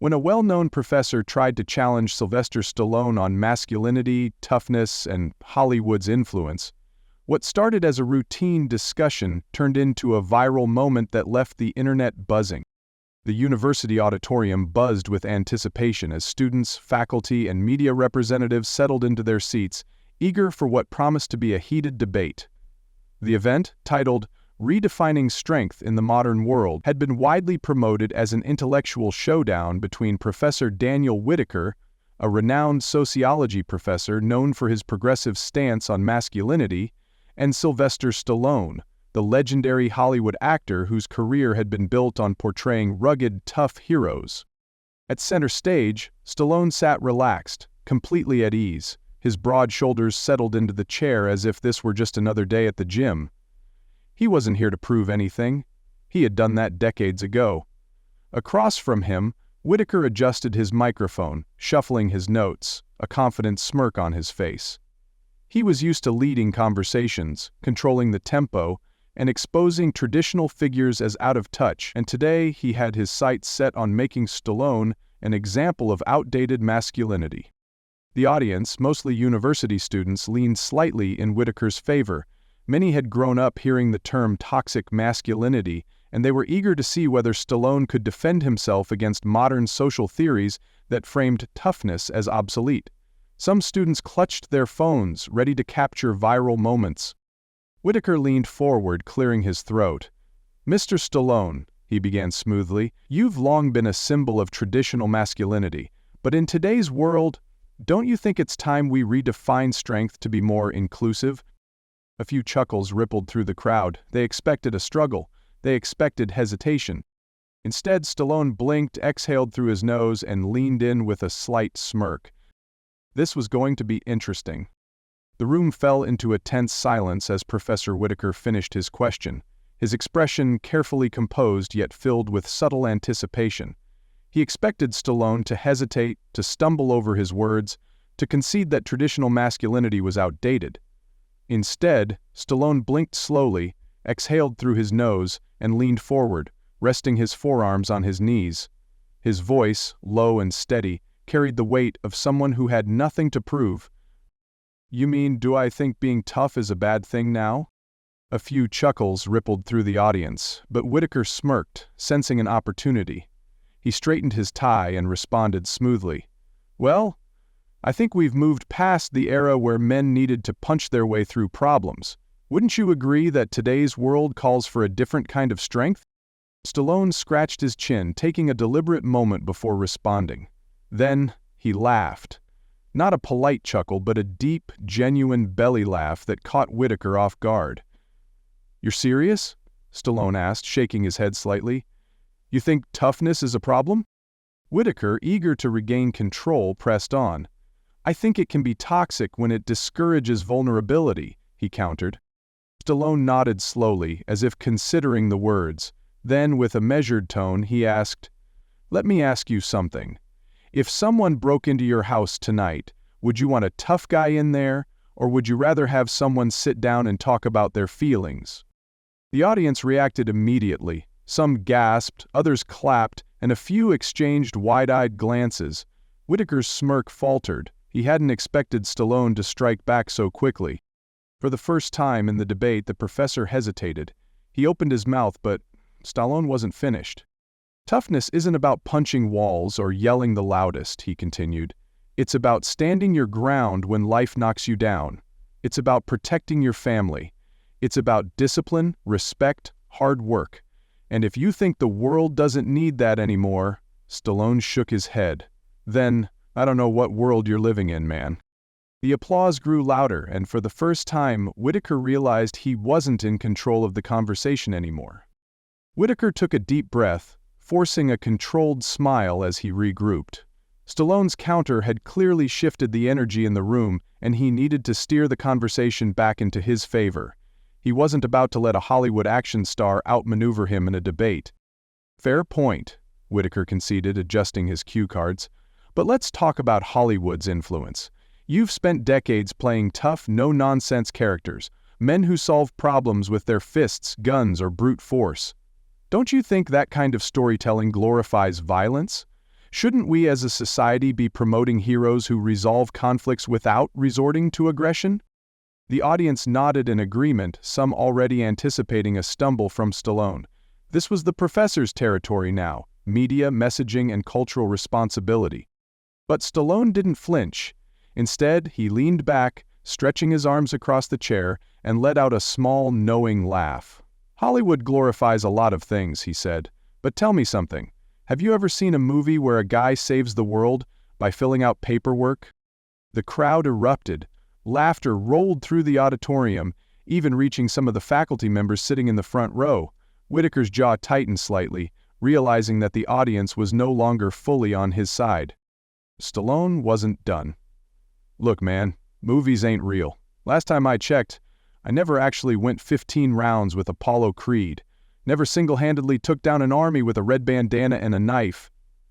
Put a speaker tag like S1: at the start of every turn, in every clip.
S1: When a well-known professor tried to challenge Sylvester Stallone on masculinity, toughness, and Hollywood's influence, what started as a routine discussion turned into a viral moment that left the internet buzzing. The university auditorium buzzed with anticipation as students, faculty, and media representatives settled into their seats, eager for what promised to be a heated debate. The event, titled "Redefining Strength in the Modern World," had been widely promoted as an intellectual showdown between Professor Daniel Whitaker, a renowned sociology professor known for his progressive stance on masculinity, and Sylvester Stallone, the legendary Hollywood actor whose career had been built on portraying rugged, tough heroes. At center stage, Stallone sat relaxed, completely at ease, his broad shoulders settled into the chair as if this were just another day at the gym. He wasn't here to prove anything. He had done that decades ago. Across from him, Whitaker adjusted his microphone, shuffling his notes, a confident smirk on his face. He was used to leading conversations, controlling the tempo, and exposing traditional figures as out of touch, and today he had his sights set on making Stallone an example of outdated masculinity. The audience, mostly university students, leaned slightly in Whitaker's favor. Many had grown up hearing the term toxic masculinity, and they were eager to see whether Stallone could defend himself against modern social theories that framed toughness as obsolete. Some students clutched their phones, ready to capture viral moments. Whitaker leaned forward, clearing his throat. "Mr. Stallone," he began smoothly, "you've long been a symbol of traditional masculinity, but in today's world, don't you think it's time we redefine strength to be more inclusive?" A few chuckles rippled through the crowd. They expected a struggle. They expected hesitation. Instead, Stallone blinked, exhaled through his nose, and leaned in with a slight smirk. This was going to be interesting. The room fell into a tense silence as Professor Whitaker finished his question, his expression carefully composed yet filled with subtle anticipation. He expected Stallone to hesitate, to stumble over his words, to concede that traditional masculinity was outdated. Instead, Stallone blinked slowly, exhaled through his nose, and leaned forward, resting his forearms on his knees. His voice, low and steady, carried the weight of someone who had nothing to prove. "You mean, do I think being tough is a bad thing now?" A few chuckles rippled through the audience, but Whitaker smirked, sensing an opportunity. He straightened his tie and responded smoothly. "Well, I think we've moved past the era where men needed to punch their way through problems. Wouldn't you agree that today's world calls for a different kind of strength?" Stallone scratched his chin, taking a deliberate moment before responding. Then, he laughed. Not a polite chuckle, but a deep, genuine belly laugh that caught Whitaker off guard. "You're serious?" Stallone asked, shaking his head slightly. "You think toughness is a problem?" Whitaker, eager to regain control, pressed on. "I think it can be toxic when it discourages vulnerability," he countered. Stallone nodded slowly, as if considering the words. Then, with a measured tone, he asked, "Let me ask you something. If someone broke into your house tonight, would you want a tough guy in there, or would you rather have someone sit down and talk about their feelings?" The audience reacted immediately. Some gasped, others clapped, and a few exchanged wide-eyed glances. Whitaker's smirk faltered. He hadn't expected Stallone to strike back so quickly. For the first time in the debate, the professor hesitated. He opened his mouth, but Stallone wasn't finished. "Toughness isn't about punching walls or yelling the loudest," he continued. "It's about standing your ground when life knocks you down. It's about protecting your family. It's about discipline, respect, hard work. And if you think the world doesn't need that anymore..." Stallone shook his head. "Then, I don't know what world you're living in, man." The applause grew louder, and for the first time, Whitaker realized he wasn't in control of the conversation anymore. Whitaker took a deep breath, forcing a controlled smile as he regrouped. Stallone's counter had clearly shifted the energy in the room, and he needed to steer the conversation back into his favor. He wasn't about to let a Hollywood action star outmaneuver him in a debate. "Fair point," Whitaker conceded, adjusting his cue cards. "But let's talk about Hollywood's influence. You've spent decades playing tough, no-nonsense characters, men who solve problems with their fists, guns, or brute force. Don't you think that kind of storytelling glorifies violence? Shouldn't we as a society be promoting heroes who resolve conflicts without resorting to aggression? The audience nodded in agreement, some already anticipating a stumble from Stallone. This was the professor's territory now: media, messaging, and cultural responsibility. But Stallone didn't flinch. Instead, he leaned back, stretching his arms across the chair, and let out a small, knowing laugh. "Hollywood glorifies a lot of things," he said. "But tell me something. Have you ever seen a movie where a guy saves the world by filling out paperwork?" The crowd erupted. Laughter rolled through the auditorium, even reaching some of the faculty members sitting in the front row. Whitaker's jaw tightened slightly, realizing that the audience was no longer fully on his side. Stallone wasn't done. "Look, man, movies ain't real. Last time I checked, I never actually went 15 rounds with Apollo Creed. Never single-handedly took down an army with a red bandana and a knife.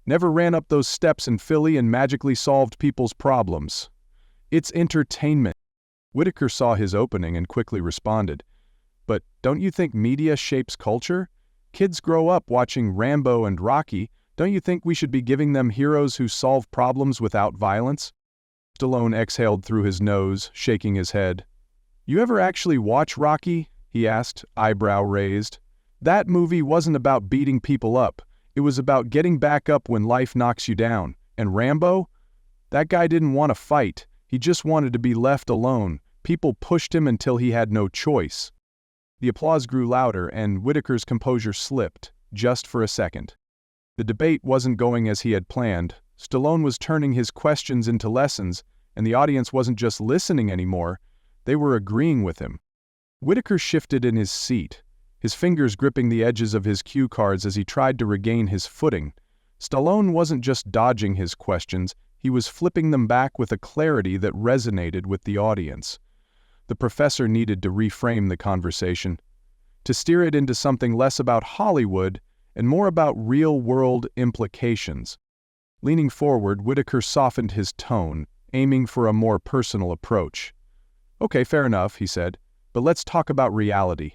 S1: Never ran up those steps in Philly and magically solved people's problems. It's entertainment." Whitaker saw his opening and quickly responded. "But don't you think media shapes culture? Kids grow up watching Rambo and Rocky. Don't you think we should be giving them heroes who solve problems without violence?" Stallone exhaled through his nose, shaking his head. "You ever actually watch Rocky?" he asked, eyebrow raised. "That movie wasn't about beating people up. It was about getting back up when life knocks you down. And Rambo? That guy didn't want to fight. He just wanted to be left alone. People pushed him until he had no choice." The applause grew louder, and Whitaker's composure slipped, just for a second. The debate wasn't going as he had planned. Stallone was turning his questions into lessons, and the audience wasn't just listening anymore, they were agreeing with him. Whitaker shifted in his seat, his fingers gripping the edges of his cue cards as he tried to regain his footing. Stallone wasn't just dodging his questions, he was flipping them back with a clarity that resonated with the audience. The professor needed to reframe the conversation, to steer it into something less about Hollywood and more about real-world implications. Leaning forward, Whitaker softened his tone, aiming for a more personal approach. "Okay, fair enough," he said, "but let's talk about reality.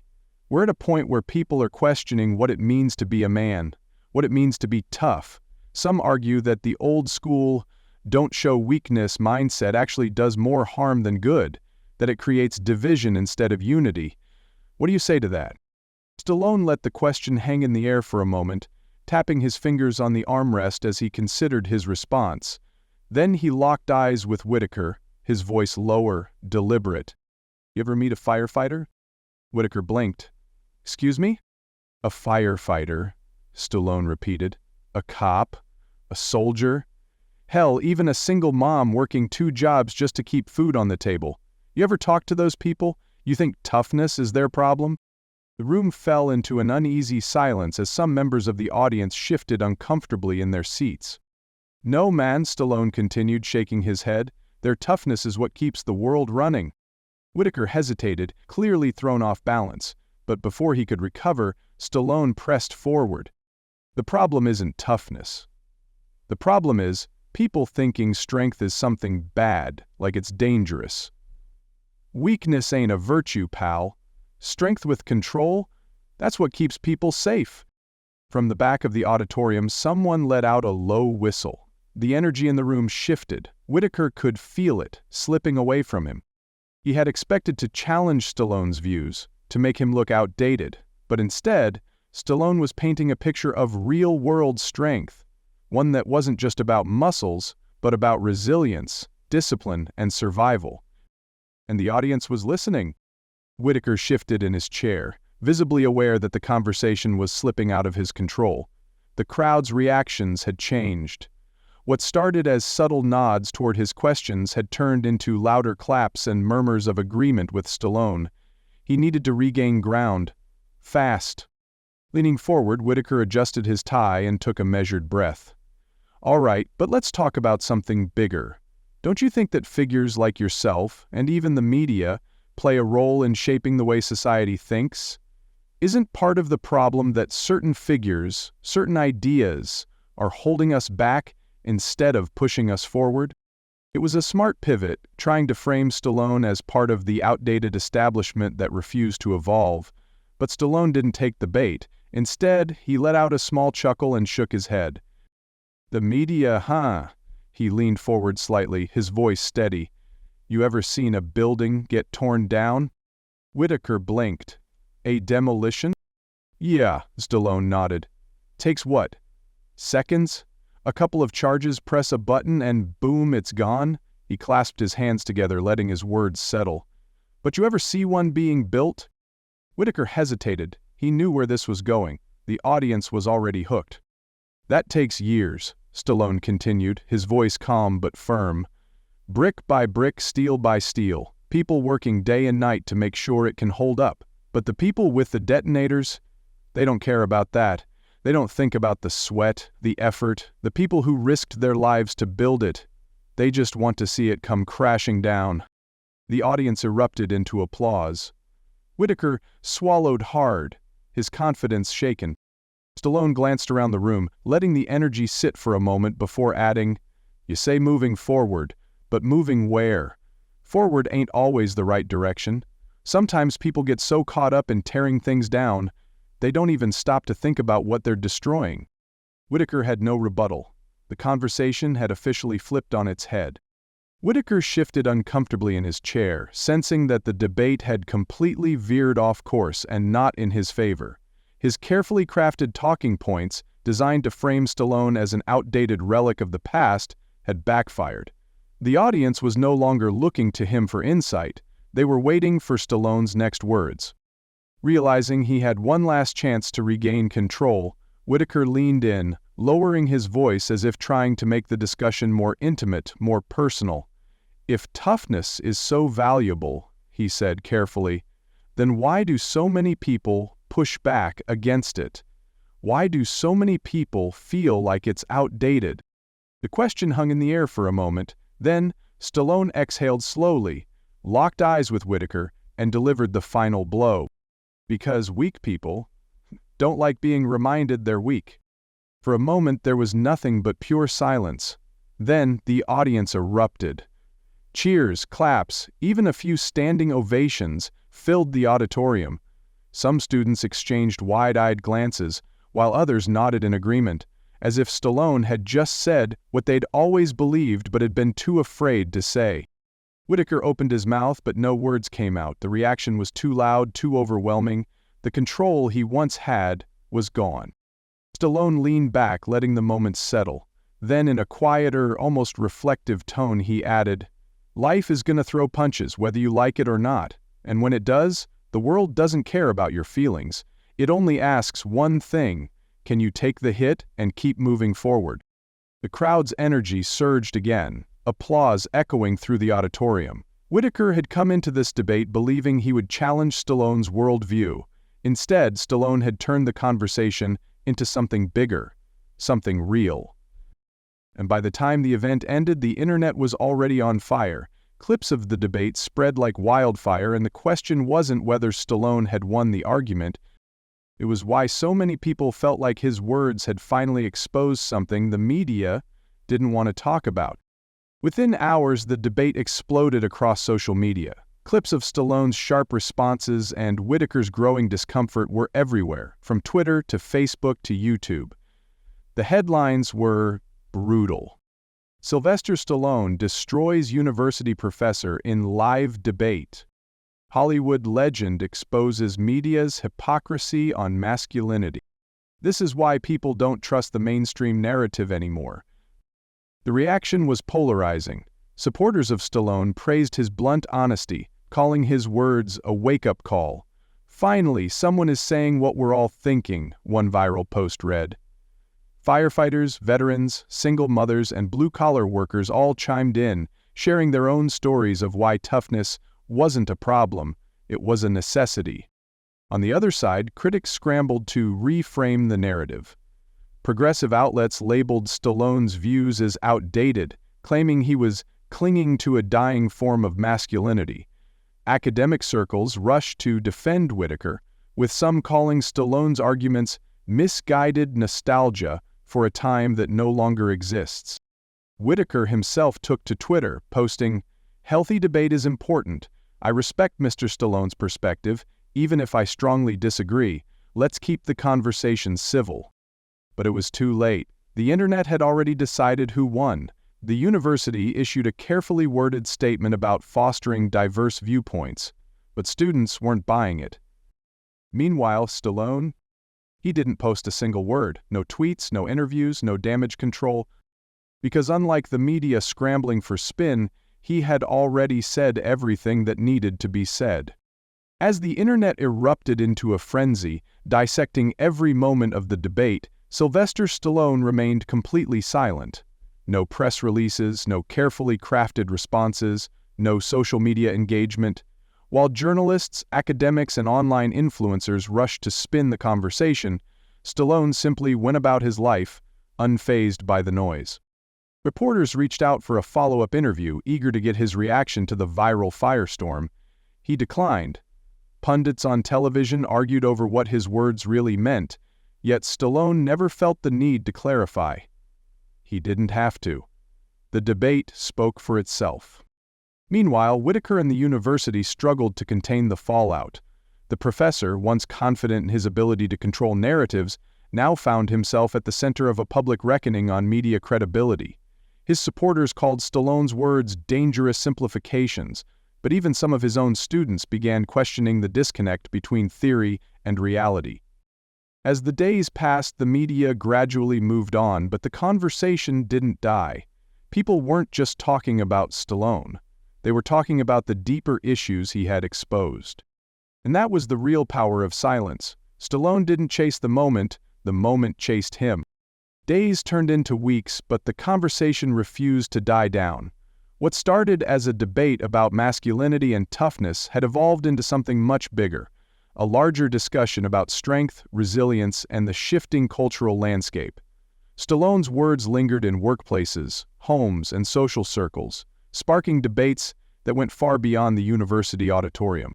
S1: We're at a point where people are questioning what it means to be a man, what it means to be tough. Some argue that the old-school, don't show weakness mindset actually does more harm than good, that it creates division instead of unity. What do you say to that?" Stallone let the question hang in the air for a moment, tapping his fingers on the armrest as he considered his response. Then he locked eyes with Whitaker, his voice lower, deliberate. "You ever meet a firefighter?" Whitaker blinked. "Excuse me?" "A firefighter," Stallone repeated. "A cop? A soldier? Hell, even a single mom working 2 jobs just to keep food on the table. You ever talk to those people? You think toughness is their problem?" The room fell into an uneasy silence as some members of the audience shifted uncomfortably in their seats. "No, man," Stallone continued, shaking his head. "Their toughness is what keeps the world running." Whitaker hesitated, clearly thrown off balance, but before he could recover, Stallone pressed forward. "The problem isn't toughness. The problem is people thinking strength is something bad, like it's dangerous. Weakness ain't a virtue, pal. Strength with control, that's what keeps people safe." From the back of the auditorium, someone let out a low whistle. The energy in the room shifted. Whitaker could feel it, slipping away from him. He had expected to challenge Stallone's views, to make him look outdated, but instead, Stallone was painting a picture of real-world strength, one that wasn't just about muscles, but about resilience, discipline, and survival. And the audience was listening. Whitaker shifted in his chair, visibly aware that the conversation was slipping out of his control. The crowd's reactions had changed. What started as subtle nods toward his questions had turned into louder claps and murmurs of agreement with Stallone. He needed to regain ground. Fast. Leaning forward, Whitaker adjusted his tie and took a measured breath. "All right, but let's talk about something bigger. Don't you think that figures like yourself, and even the media, play a role in shaping the way society thinks? Isn't part of the problem that certain figures, certain ideas, are holding us back instead of pushing us forward?" It was a smart pivot, trying to frame Stallone as part of the outdated establishment that refused to evolve. But Stallone didn't take the bait. Instead, he let out a small chuckle and shook his head. The media, huh? He leaned forward slightly, his voice steady. You ever seen a building get torn down? Whitaker blinked. A demolition? Yeah, Stallone nodded. Takes what? Seconds? A couple of charges, press a button, and boom, it's gone? He clasped his hands together, letting his words settle. But you ever see one being built? Whitaker hesitated. He knew where this was going. The audience was already hooked. That takes years, Stallone continued, his voice calm but firm. Brick by brick, steel by steel, people working day and night to make sure it can hold up. But the people with the detonators, they don't care about that. They don't think about the sweat, the effort, the people who risked their lives to build it. They just want to see it come crashing down. The audience erupted into applause. Whitaker swallowed hard, his confidence shaken. Stallone glanced around the room, letting the energy sit for a moment before adding, You say moving forward, but moving where? Forward ain't always the right direction. Sometimes people get so caught up in tearing things down, they don't even stop to think about what they're destroying. Whitaker had no rebuttal. The conversation had officially flipped on its head. Whitaker shifted uncomfortably in his chair, sensing that the debate had completely veered off course and not in his favor. His carefully crafted talking points, designed to frame Stallone as an outdated relic of the past, had backfired. The audience was no longer looking to him for insight. They were waiting for Stallone's next words. Realizing he had one last chance to regain control, Whitaker leaned in, lowering his voice as if trying to make the discussion more intimate, more personal. If toughness is so valuable, he said carefully, then why do so many people push back against it? Why do so many people feel like it's outdated? The question hung in the air for a moment. Then, Stallone exhaled slowly, locked eyes with Whitaker, and delivered the final blow. Because weak people don't like being reminded they're weak. For a moment there was nothing but pure silence. Then the audience erupted. Cheers, claps, even a few standing ovations filled the auditorium. Some students exchanged wide-eyed glances, while others nodded in agreement, as if Stallone had just said what they'd always believed but had been too afraid to say. Whitaker opened his mouth, but no words came out. The reaction was too loud, too overwhelming. The control he once had was gone. Stallone leaned back, letting the moment settle. Then, in a quieter, almost reflective tone, he added, Life is gonna throw punches, whether you like it or not. And when it does, the world doesn't care about your feelings. It only asks one thing: can you take the hit and keep moving forward? The crowd's energy surged again, applause echoing through the auditorium. Whitaker had come into this debate believing he would challenge Stallone's worldview. Instead, Stallone had turned the conversation into something bigger, something real. And by the time the event ended, the internet was already on fire. Clips of the debate spread like wildfire, and the question wasn't whether Stallone had won the argument. It was why so many people felt like his words had finally exposed something the media didn't want to talk about. Within hours, the debate exploded across social media. Clips of Stallone's sharp responses and Whitaker's growing discomfort were everywhere, from Twitter to Facebook to YouTube. The headlines were brutal. Sylvester Stallone destroys university professor in live debate. Hollywood legend exposes media's hypocrisy on masculinity. This is why people don't trust the mainstream narrative anymore. The reaction was polarizing. Supporters of Stallone praised his blunt honesty, calling his words a wake-up call. Finally, someone is saying what we're all thinking, one viral post read. Firefighters, veterans, single mothers, and blue-collar workers all chimed in, sharing their own stories of why toughness wasn't a problem, it was a necessity. On the other side, critics scrambled to reframe the narrative. Progressive outlets labeled Stallone's views as outdated, claiming he was clinging to a dying form of masculinity. Academic circles rushed to defend Whitaker, with some calling Stallone's arguments misguided nostalgia for a time that no longer exists. Whitaker himself took to Twitter, posting, "Healthy debate is important. I respect Mr. Stallone's perspective, even if I strongly disagree. Let's keep the conversation civil." But it was too late. The internet had already decided who won. The university issued a carefully worded statement about fostering diverse viewpoints, but students weren't buying it. Meanwhile, Stallone, he didn't post a single word, no tweets, no interviews, no damage control, because unlike the media scrambling for spin, he had already said everything that needed to be said. As the internet erupted into a frenzy, dissecting every moment of the debate, Sylvester Stallone remained completely silent. No press releases, no carefully crafted responses, no social media engagement. While journalists, academics, and online influencers rushed to spin the conversation, Stallone simply went about his life, unfazed by the noise. Reporters reached out for a follow-up interview, eager to get his reaction to the viral firestorm. He declined. Pundits on television argued over what his words really meant, yet Stallone never felt the need to clarify. He didn't have to. The debate spoke for itself. Meanwhile, Whitaker and the university struggled to contain the fallout. The professor, once confident in his ability to control narratives, now found himself at the center of a public reckoning on media credibility. His supporters called Stallone's words dangerous simplifications, but even some of his own students began questioning the disconnect between theory and reality. As the days passed, the media gradually moved on, but the conversation didn't die. People weren't just talking about Stallone. They were talking about the deeper issues he had exposed. And that was the real power of silence. Stallone didn't chase the moment chased him. Days turned into weeks, but the conversation refused to die down. What started as a debate about masculinity and toughness had evolved into something much bigger, a larger discussion about strength, resilience, and the shifting cultural landscape. Stallone's words lingered in workplaces, homes, and social circles, sparking debates that went far beyond the university auditorium.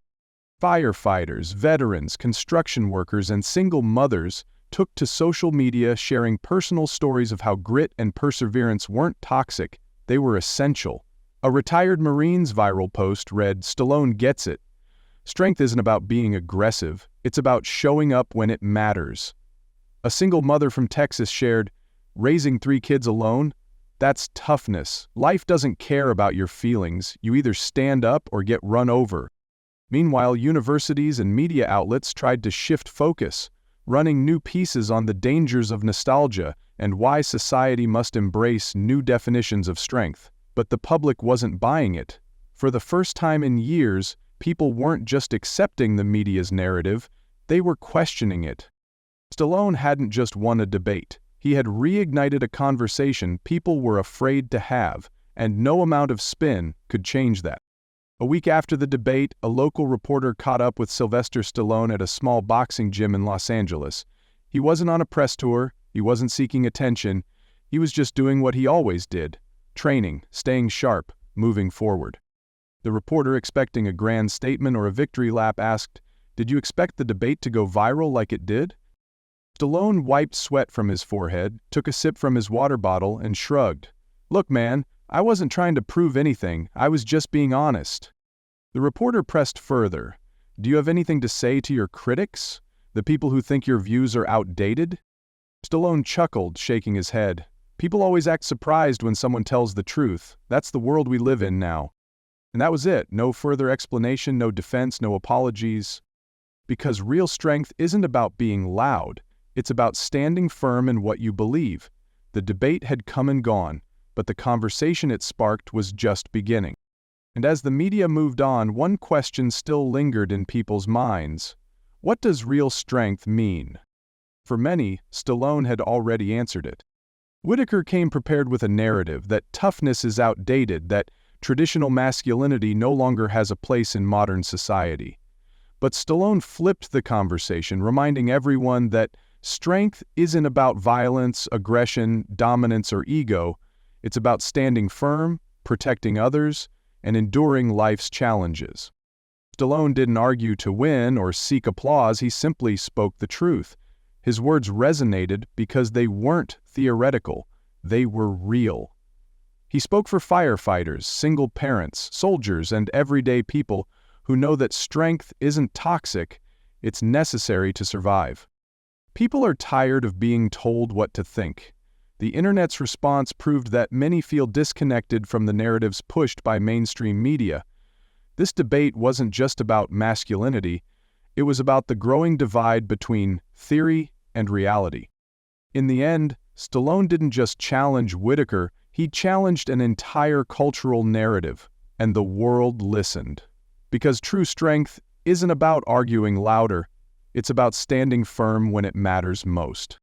S1: Firefighters, veterans, construction workers, and single mothers took to social media sharing personal stories of how grit and perseverance weren't toxic, they were essential. A retired Marine's viral post read, "Stallone gets it. Strength isn't about being aggressive, it's about showing up when it matters." A single mother from Texas shared, "Raising 3 kids alone? That's toughness. Life doesn't care about your feelings. You either stand up or get run over." Meanwhile, universities and media outlets tried to shift focus, running new pieces on the dangers of nostalgia and why society must embrace new definitions of strength. But the public wasn't buying it. For the first time in years, people weren't just accepting the media's narrative, they were questioning it. Stallone hadn't just won a debate. He had reignited a conversation people were afraid to have, and no amount of spin could change that. A week after the debate, a local reporter caught up with Sylvester Stallone at a small boxing gym in Los Angeles. He wasn't on a press tour, he wasn't seeking attention, he was just doing what he always did. Training, staying sharp, moving forward. The reporter, expecting a grand statement or a victory lap, asked, "Did you expect the debate to go viral like it did?" Stallone wiped sweat from his forehead, took a sip from his water bottle, and shrugged. "Look, man, I wasn't trying to prove anything, I was just being honest." The reporter pressed further. "Do you have anything to say to your critics? The people who think your views are outdated?" Stallone chuckled, shaking his head. "People always act surprised when someone tells the truth. That's the world we live in now." And that was it. No further explanation, no defense, no apologies. Because real strength isn't about being loud. It's about standing firm in what you believe. The debate had come and gone, but the conversation it sparked was just beginning. And as the media moved on, one question still lingered in people's minds. What does real strength mean? For many, Stallone had already answered it. Whitaker came prepared with a narrative that toughness is outdated, that traditional masculinity no longer has a place in modern society. But Stallone flipped the conversation, reminding everyone that strength isn't about violence, aggression, dominance, or ego. It's about standing firm, protecting others, and enduring life's challenges. Stallone didn't argue to win or seek applause, he simply spoke the truth. His words resonated because they weren't theoretical, they were real. He spoke for firefighters, single parents, soldiers, and everyday people who know that strength isn't toxic, it's necessary to survive. People are tired of being told what to think. The internet's response proved that many feel disconnected from the narratives pushed by mainstream media. This debate wasn't just about masculinity, it was about the growing divide between theory and reality. In the end, Stallone didn't just challenge Whitaker, he challenged an entire cultural narrative, and the world listened. Because true strength isn't about arguing louder, it's about standing firm when it matters most.